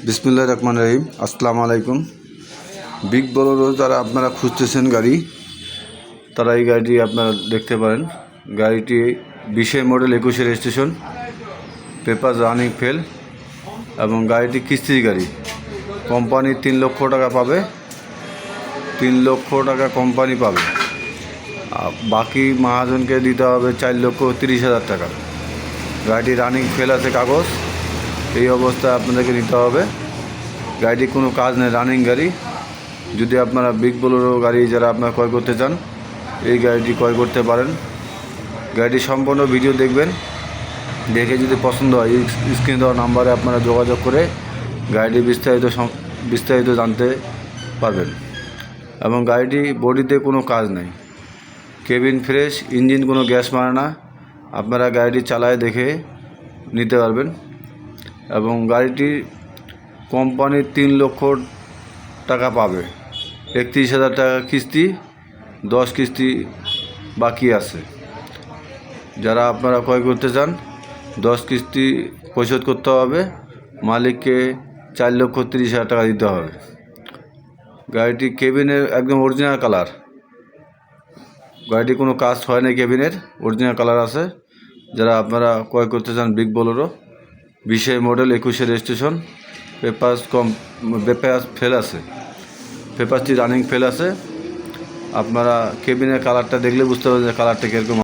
বিসমিল্লাহির রহমানির রহিম। আসসালামু আলাইকুম। বিগ বোলেরো যারা আপনারা খুঁজতেছেন গাড়ি, তারা এই গাড়িটি আপনারা দেখতে পারেন। গাড়িটি 20 model, 21 registration, paper running fail এবং গাড়িটি কিস্তির গাড়ি। কোম্পানি 3 লক্ষ টাকা পাবে, 3 লক্ষ টাকা কোম্পানি পাবে। বাকি মহাজনকে দিতে হবে 4,30,000 টাকা। গাড়িটি রানিং ফেল আছে কাগজ, এই অবস্থায় আপনাদেরকে নিতে হবে। গাড়িটি কোনো কাজ নেই, রানিং গাড়ি। যদি আপনারা বিগ বোলেরো গাড়ি যারা আপনারা ক্রয় করতে চান, এই গাড়িটি ক্রয় করতে পারেন। গাড়িটি সম্পূর্ণ ভিডিও দেখবেন, দেখে যদি পছন্দ হয় স্ক্রিনে দেওয়া নাম্বারে আপনারা যোগাযোগ করে গাড়িটি বিস্তারিত জানতে পারবেন। এবং গাড়িটি বডিতে কোনো কাজ নেই, কেবিন ফ্রেশ, ইঞ্জিন কোনো গ্যাস মারে না। আপনারা গাড়িটি চালায় দেখে নিতে পারবেন। এবং গাড়িটির কোম্পানি 3 লক্ষ টাকা পাবে। 31,000 টাকা কিস্তি, 10 কিস্তি বাকি আছে। যারা আপনারা ক্রয় করতে চান, 10 কিস্তি পরিশোধ করতে হবে, মালিককে 4,30,000 টাকা দিতে হবে। গাড়িটি কেবিনের একদম অরিজিনাল কালার, গাড়িটি কোনো কাজ হয় না, কেবিনের অরিজিনাল কালার আছে। যারা আপনারা ক্রয় করতে চান big Bolero, 20 model, 21 registration, paper fail আছে, পেপারটি রানিং ফেল আছে। আপনারা কেবিনের কালারটা দেখলে বুঝতে পারবেন যে কালারটা কীরকম।